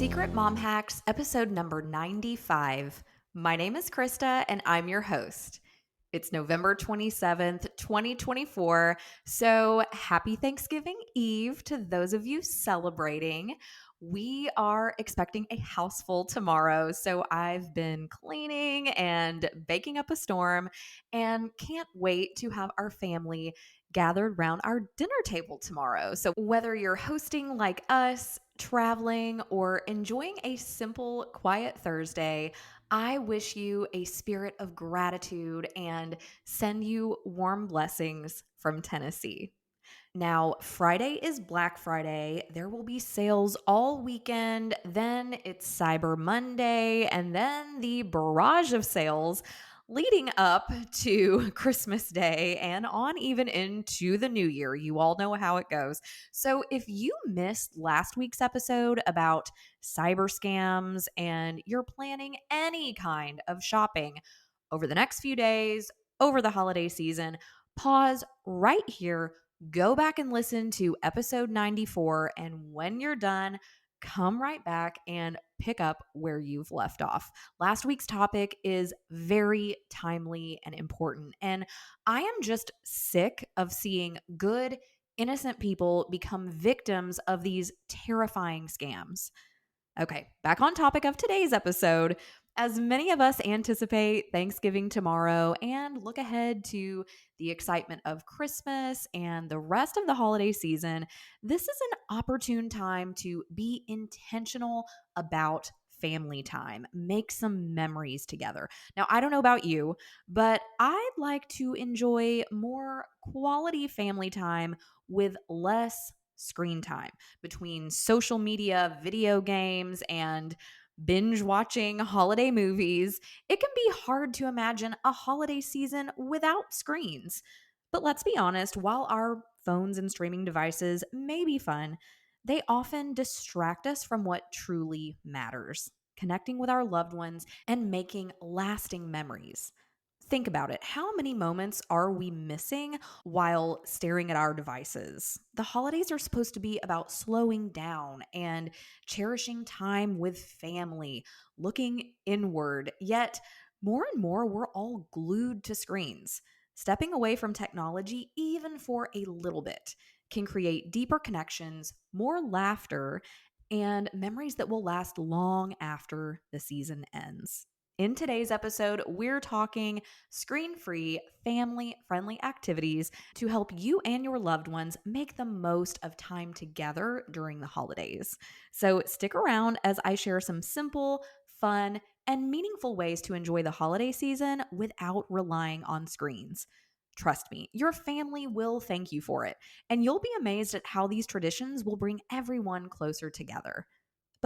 Secret Mom Hacks, episode number 95. My name is Krista, and I'm your host. It's November 27th, 2024. So happy Thanksgiving Eve to those of you celebrating. We are expecting a house full tomorrow. So I've been cleaning and baking up a storm and can't wait to have our family gathered around our dinner table tomorrow. So whether you're hosting like us, traveling, or enjoying a simple, quiet Thursday, I wish you a spirit of gratitude and send you warm blessings from Tennessee. Now, Friday is Black Friday. There will be sales all weekend. Then it's Cyber Monday, and then the barrage of sales leading up to Christmas Day and on even into the new year. You all know how it goes. So, if you missed last week's episode about cyber scams and you're planning any kind of shopping over the next few days, over the holiday season, pause right here, go back and listen to episode 94. And when you're done, come right back and pick up where you've left off. Last week's topic is very timely and important. And I am just sick of seeing good, innocent people become victims of these terrifying scams. Okay, back on topic of today's episode. As many of us anticipate Thanksgiving tomorrow and look ahead to the excitement of Christmas and the rest of the holiday season, this is an opportune time to be intentional about family time, make some memories together. Now, I don't know about you, but I'd like to enjoy more quality family time with less screen time between social media, video games, and binge watching holiday movies. It can be hard to imagine a holiday season without screens. But let's be honest, while our phones and streaming devices may be fun, they often distract us from what truly matters, connecting with our loved ones and making lasting memories. Think about it. How many moments are we missing while staring at our devices? The holidays are supposed to be about slowing down and cherishing time with family, looking inward. Yet, more and more, we're all glued to screens. Stepping away from technology, even for a little bit, can create deeper connections, more laughter, and memories that will last long after the season ends. In today's episode, we're talking screen free, family friendly activities to help you and your loved ones make the most of time together during the holidays. So stick around as I share some simple, fun, and meaningful ways to enjoy the holiday season without relying on screens. Trust me, your family will thank you for it, and you'll be amazed at how these traditions will bring everyone closer together.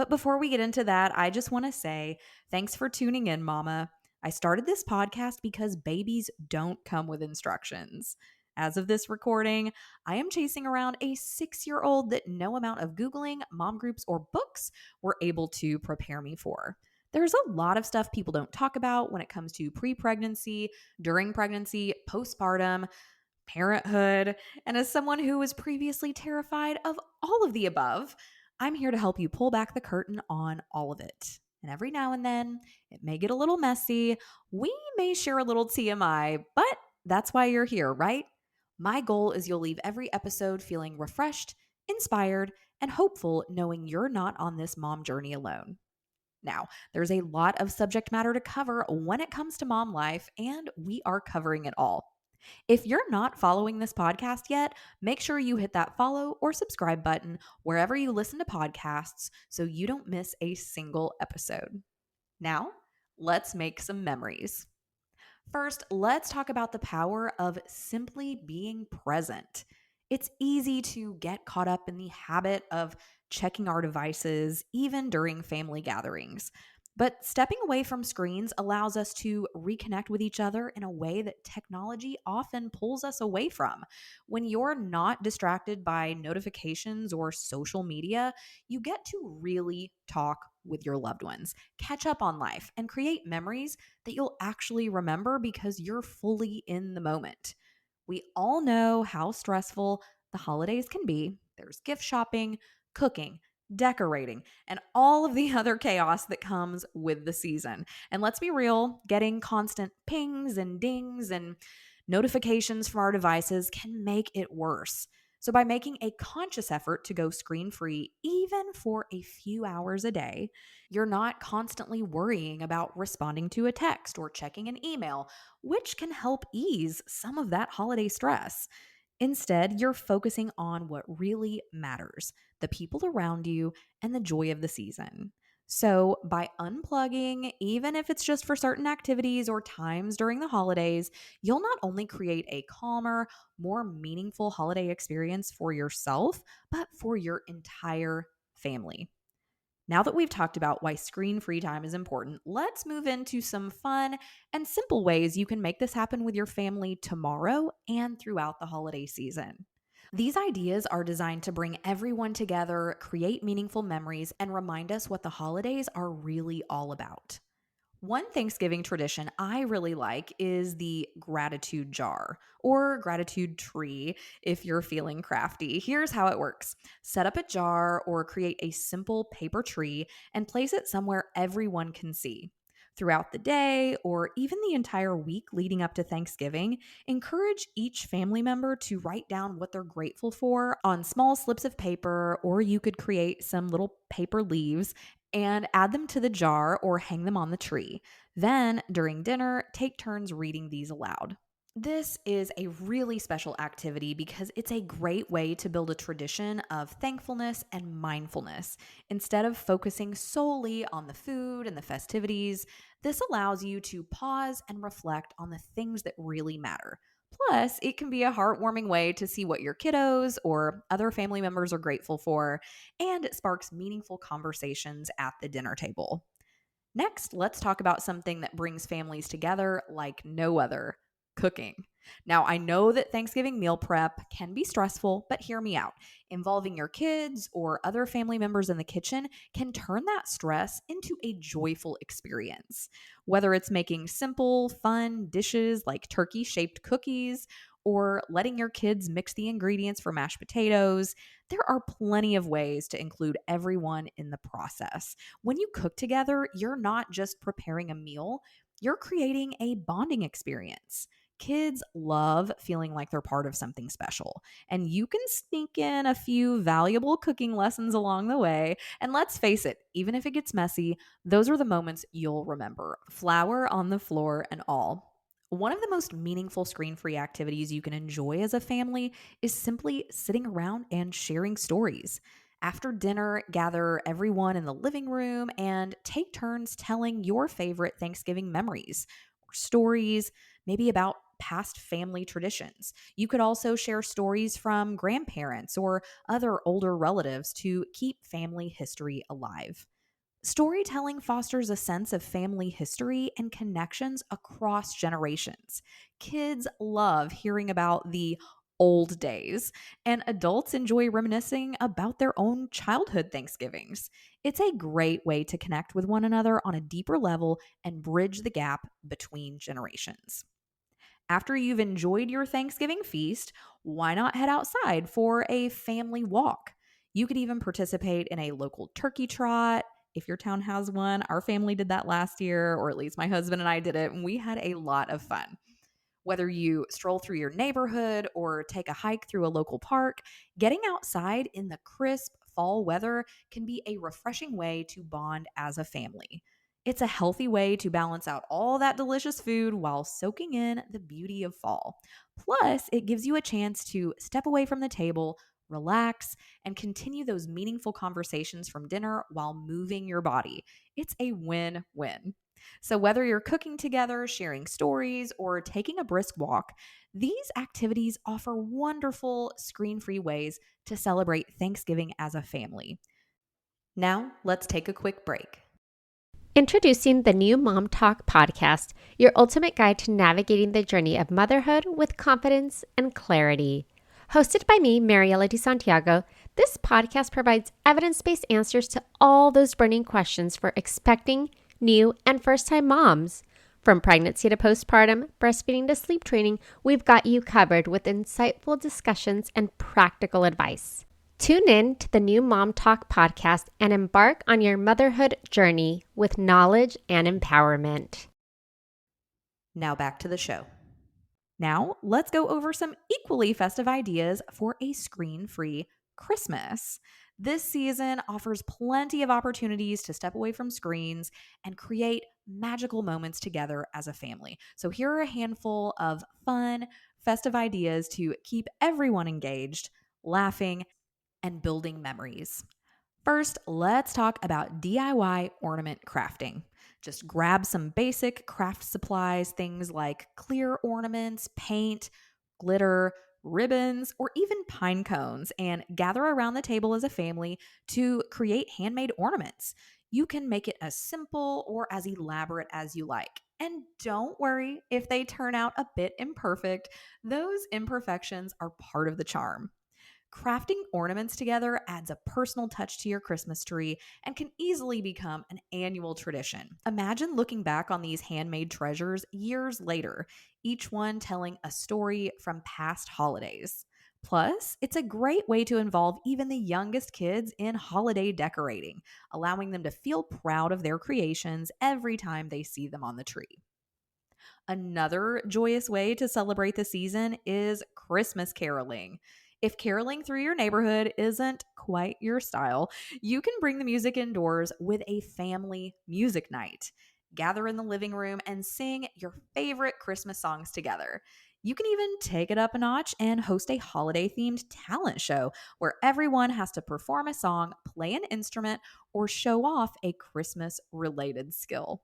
But before we get into that, I just want to say thanks for tuning in, Mama. I started this podcast because babies don't come with instructions. As of this recording, I am chasing around a 6-year-old that no amount of Googling, mom groups, or books were able to prepare me for. There's a lot of stuff people don't talk about when it comes to pre pregnancy, during pregnancy, postpartum, parenthood, and as someone who was previously terrified of all of the above, I'm here to help you pull back the curtain on all of it. And every now and then, it may get a little messy. We may share a little TMI, but that's why you're here, right? My goal is you'll leave every episode feeling refreshed, inspired, and hopeful, knowing you're not on this mom journey alone. Now, there's a lot of subject matter to cover when it comes to mom life, and we are covering it all. If you're not following this podcast yet, make sure you hit that follow or subscribe button wherever you listen to podcasts so you don't miss a single episode. Now, let's make some memories. First, let's talk about the power of simply being present. It's easy to get caught up in the habit of checking our devices, even during family gatherings. But stepping away from screens allows us to reconnect with each other in a way that technology often pulls us away from. When you're not distracted by notifications or social media, you get to really talk with your loved ones, catch up on life, and create memories that you'll actually remember because you're fully in the moment. We all know how stressful the holidays can be. There's gift shopping, cooking, decorating, and all of the other chaos that comes with the season. And let's be real, getting constant pings and dings and notifications from our devices can make it worse. So, by making a conscious effort to go screen free, even for a few hours a day, you're not constantly worrying about responding to a text or checking an email, which can help ease some of that holiday stress. Instead, you're focusing on what really matters, the people around you and the joy of the season. So, by unplugging, even if it's just for certain activities or times during the holidays, you'll not only create a calmer, more meaningful holiday experience for yourself, but for your entire family. Now that we've talked about why screen free time is important, let's move into some fun and simple ways you can make this happen with your family tomorrow and throughout the holiday season. These ideas are designed to bring everyone together, create meaningful memories, and remind us what the holidays are really all about. One Thanksgiving tradition I really like is the gratitude jar or gratitude tree if you're feeling crafty. Here's how it works: set up a jar or create a simple paper tree and place it somewhere everyone can see. Throughout the day or even the entire week leading up to Thanksgiving, encourage each family member to write down what they're grateful for on small slips of paper, or you could create some little paper leaves and add them to the jar or hang them on the tree. Then, during dinner, take turns reading these aloud. This is a really special activity because it's a great way to build a tradition of thankfulness and mindfulness. Instead of focusing solely on the food and the festivities, this allows you to pause and reflect on the things that really matter. Plus, it can be a heartwarming way to see what your kiddos or other family members are grateful for, and it sparks meaningful conversations at the dinner table. Next, let's talk about something that brings families together like no other: cooking. Now, I know that Thanksgiving meal prep can be stressful, but hear me out. Involving your kids or other family members in the kitchen can turn that stress into a joyful experience. Whether it's making simple, fun dishes like turkey shaped cookies or letting your kids mix the ingredients for mashed potatoes, there are plenty of ways to include everyone in the process. When you cook together, you're not just preparing a meal, you're creating a bonding experience. Kids love feeling like they're part of something special, and you can sneak in a few valuable cooking lessons along the way. And let's face it, even if it gets messy, those are the moments you'll remember, flour on the floor and all. One of the most meaningful screen free activities you can enjoy as a family is simply sitting around and sharing stories. After dinner, gather everyone in the living room and take turns telling your favorite Thanksgiving memories or stories, maybe about past family traditions. You could also share stories from grandparents or other older relatives to keep family history alive. Storytelling fosters a sense of family history and connections across generations. Kids love hearing about the old days, and adults enjoy reminiscing about their own childhood Thanksgivings. It's a great way to connect with one another on a deeper level and bridge the gap between generations. After you've enjoyed your Thanksgiving feast, why not head outside for a family walk? You could even participate in a local turkey trot if your town has one. Our family did that last year, or at least my husband and I did it, and we had a lot of fun. Whether you stroll through your neighborhood or take a hike through a local park, getting outside in the crisp fall weather can be a refreshing way to bond as a family. It's a healthy way to balance out all that delicious food while soaking in the beauty of fall. Plus, it gives you a chance to step away from the table, relax, and continue those meaningful conversations from dinner while moving your body. It's a win win. So, whether you're cooking together, sharing stories, or taking a brisk walk, these activities offer wonderful screen free ways to celebrate Thanksgiving as a family. Now, let's take a quick break. Introducing the new Mom Talk podcast, your ultimate guide to navigating the journey of motherhood with confidence and clarity. Hosted by me, Mariela de Santiago, this podcast provides evidence-based answers to all those burning questions for expecting, new, and first-time moms. From pregnancy to postpartum, breastfeeding to sleep training, we've got you covered with insightful discussions and practical advice. Tune in to the new Mom Talk podcast and embark on your motherhood journey with knowledge and empowerment. Now back to the show. Now, let's go over some equally festive ideas for a screen free Christmas. This season offers plenty of opportunities to step away from screens and create magical moments together as a family. So, here are a handful of fun, festive ideas to keep everyone engaged, laughing, and building memories. First, let's talk about DIY ornament crafting. Just grab some basic craft supplies, things like clear ornaments, paint, glitter, ribbons, or even pine cones, and gather around the table as a family to create handmade ornaments. You can make it as simple or as elaborate as you like. And don't worry if they turn out a bit imperfect, those imperfections are part of the charm. Crafting ornaments together adds a personal touch to your Christmas tree and can easily become an annual tradition. Imagine looking back on these handmade treasures years later, each one telling a story from past holidays. Plus, it's a great way to involve even the youngest kids in holiday decorating, allowing them to feel proud of their creations every time they see them on the tree. Another joyous way to celebrate the season is Christmas caroling. If caroling through your neighborhood isn't quite your style, you can bring the music indoors with a family music night. Gather in the living room and sing your favorite Christmas songs together. You can even take it up a notch and host a holiday themed talent show where everyone has to perform a song, play an instrument, or show off a Christmas related skill.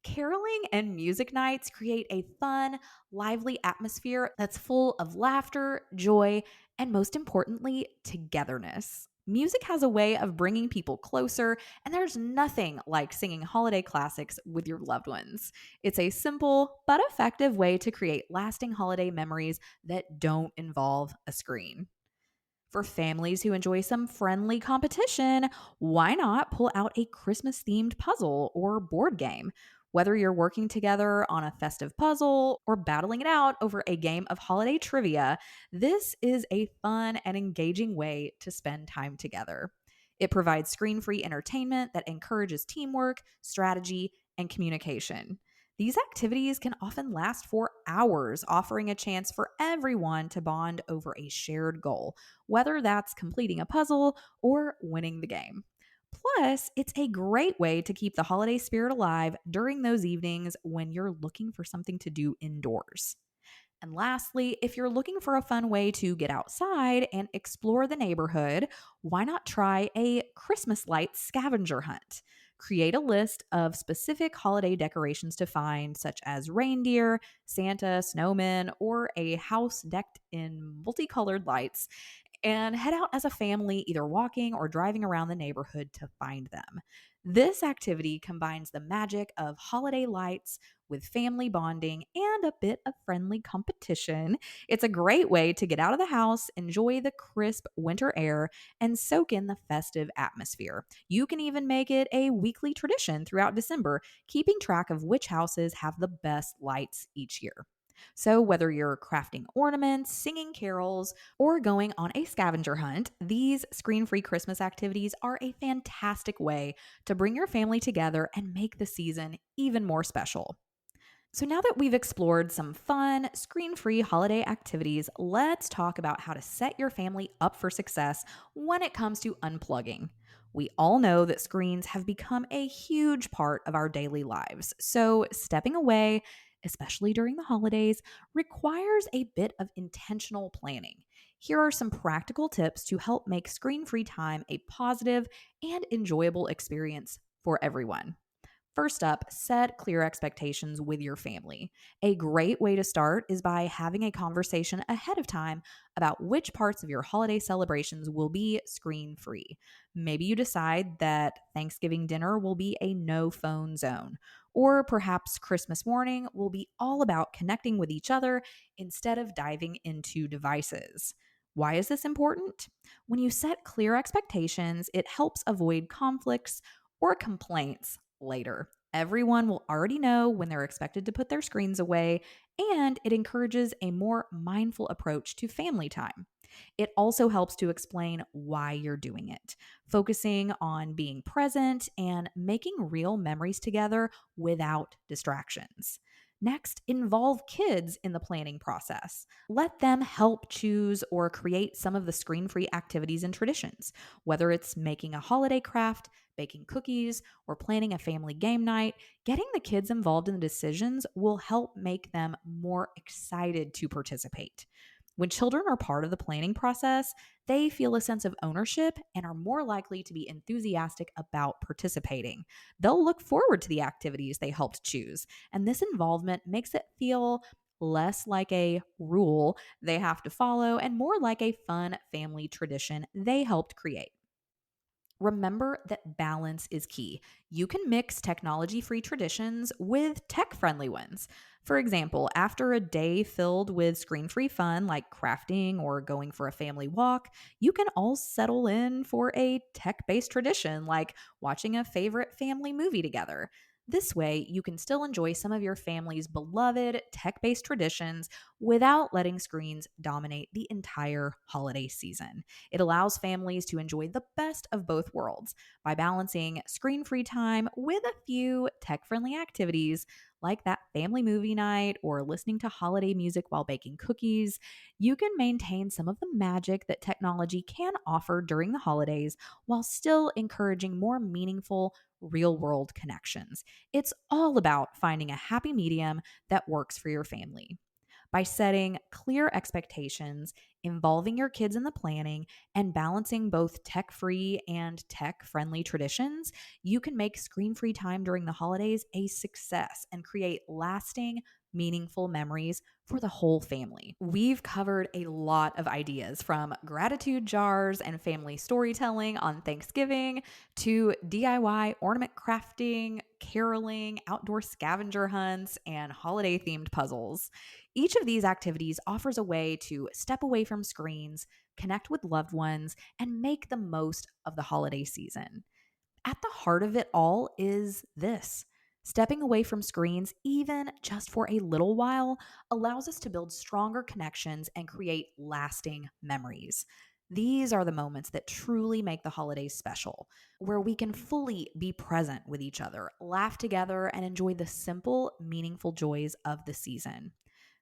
Caroling and music nights create a fun, lively atmosphere that's full of laughter, joy, and most importantly, togetherness. Music has a way of bringing people closer, and there's nothing like singing holiday classics with your loved ones. It's a simple but effective way to create lasting holiday memories that don't involve a screen. For families who enjoy some friendly competition, why not pull out a Christmas themed puzzle or board game? Whether you're working together on a festive puzzle or battling it out over a game of holiday trivia, this is a fun and engaging way to spend time together. It provides screen free entertainment that encourages teamwork, strategy, and communication. These activities can often last for hours, offering a chance for everyone to bond over a shared goal, whether that's completing a puzzle or winning the game. Plus, it's a great way to keep the holiday spirit alive during those evenings when you're looking for something to do indoors. And lastly, if you're looking for a fun way to get outside and explore the neighborhood, why not try a Christmas light scavenger hunt? Create a list of specific holiday decorations to find, such as reindeer, Santa, snowmen, or a house decked in multicolored lights, and head out as a family, either walking or driving around the neighborhood to find them. This activity combines the magic of holiday lights with family bonding and a bit of friendly competition. It's a great way to get out of the house, enjoy the crisp winter air, and soak in the festive atmosphere. You can even make it a weekly tradition throughout December, keeping track of which houses have the best lights each year. So, whether you're crafting ornaments, singing carols, or going on a scavenger hunt, these screen free Christmas activities are a fantastic way to bring your family together and make the season even more special. So, now that we've explored some fun, screen free holiday activities, let's talk about how to set your family up for success when it comes to unplugging. We all know that screens have become a huge part of our daily lives. So, stepping away, especially during the holidays, requires a bit of intentional planning. Here are some practical tips to help make screen free time a positive and enjoyable experience for everyone. First up, set clear expectations with your family. A great way to start is by having a conversation ahead of time about which parts of your holiday celebrations will be screen free. Maybe you decide that Thanksgiving dinner will be a no phone zone, or perhaps Christmas morning will be all about connecting with each other instead of diving into devices. Why is this important? When you set clear expectations, it helps avoid conflicts or complaints later. Everyone will already know when they're expected to put their screens away, and it encourages a more mindful approach to family time. It also helps to explain why you're doing it, focusing on being present and making real memories together without distractions. Next, involve kids in the planning process. Let them help choose or create some of the screen free activities and traditions, whether it's making a holiday craft, baking cookies, or planning a family game night. Getting the kids involved in the decisions will help make them more excited to participate. When children are part of the planning process, they feel a sense of ownership and are more likely to be enthusiastic about participating. They'll look forward to the activities they helped choose, and this involvement makes it feel less like a rule they have to follow and more like a fun family tradition they helped create. Remember that balance is key. You can mix technology free traditions with tech friendly ones. For example, after a day filled with screen free fun like crafting or going for a family walk, you can all settle in for a tech based tradition like watching a favorite family movie together. This way, you can still enjoy some of your family's beloved tech based traditions without letting screens dominate the entire holiday season. It allows families to enjoy the best of both worlds by balancing screen free time with a few tech friendly activities like that family movie night or listening to holiday music while baking cookies. You can maintain some of the magic that technology can offer during the holidays while still encouraging more meaningful real world connections. It's all about finding a happy medium that works for your family. By setting clear expectations, involving your kids in the planning, and balancing both tech free and tech friendly traditions, you can make screen free time during the holidays a success and create lasting, meaningful memories for the whole family. We've covered a lot of ideas from gratitude jars and family storytelling on Thanksgiving to DIY ornament crafting, caroling, outdoor scavenger hunts, and holiday themed puzzles. Each of these activities offers a way to step away from screens, connect with loved ones, and make the most of the holiday season. At the heart of it all is this: stepping away from screens, even just for a little while, allows us to build stronger connections and create lasting memories. These are the moments that truly make the holidays special, where we can fully be present with each other, laugh together, and enjoy the simple, meaningful joys of the season.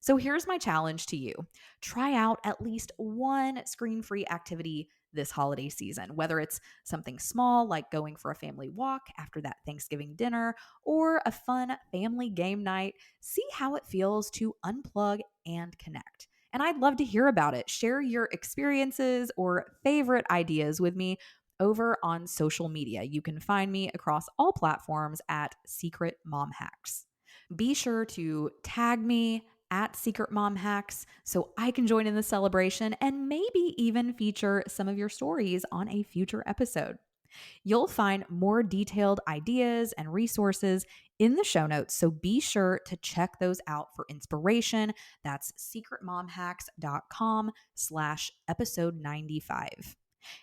So here's my challenge to you: try out at least one screen free activity this holiday season, whether it's something small like going for a family walk after that Thanksgiving dinner or a fun family game night. See how it feels to unplug and connect. And I'd love to hear about it. Share your experiences or favorite ideas with me over on social media. You can find me across all platforms at Secret Mom Hacks. Be sure to tag me at Secret Mom Hacks so I can join in the celebration and maybe even feature some of your stories on a future episode. You'll find more detailed ideas and resources in the show notes, so be sure to check those out for inspiration. That's secretmomhacks.com/episode 95.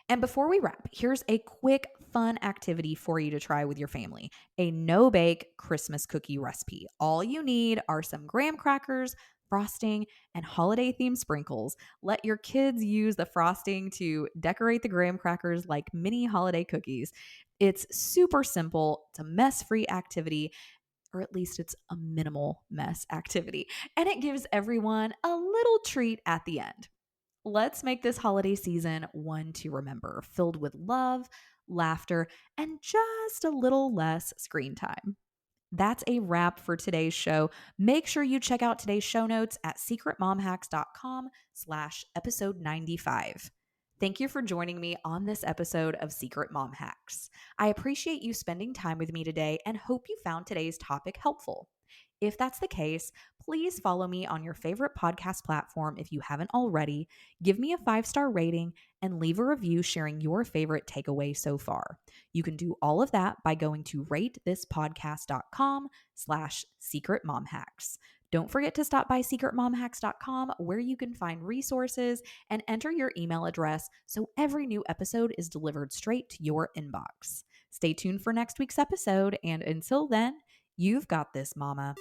And before we wrap, here's a quick, fun activity for you to try with your family: a no bake Christmas cookie recipe. All you need are some graham crackers, frosting, and holiday themed sprinkles. Let your kids use the frosting to decorate the graham crackers like mini holiday cookies. It's super simple, it's a mess free activity, or at least it's a minimal mess activity, and it gives everyone a little treat at the end. Let's make this holiday season one to remember, filled with love, laughter, and just a little less screen time. That's a wrap for today's show. Make sure you check out today's show notes at secretmomhacks.com/episode 95. Thank you for joining me on this episode of Secret Mom Hacks. I appreciate you spending time with me today and hope you found today's topic helpful. If that's the case, please follow me on your favorite podcast platform if you haven't already. Give me a 5-star rating and leave a review sharing your favorite takeaway so far. You can do all of that by going to ratethispodcast.com/secretmomhacks. Don't forget to stop by secretmomhacks.com where you can find resources and enter your email address so every new episode is delivered straight to your inbox. Stay tuned for next week's episode, and until then, you've got this, mama.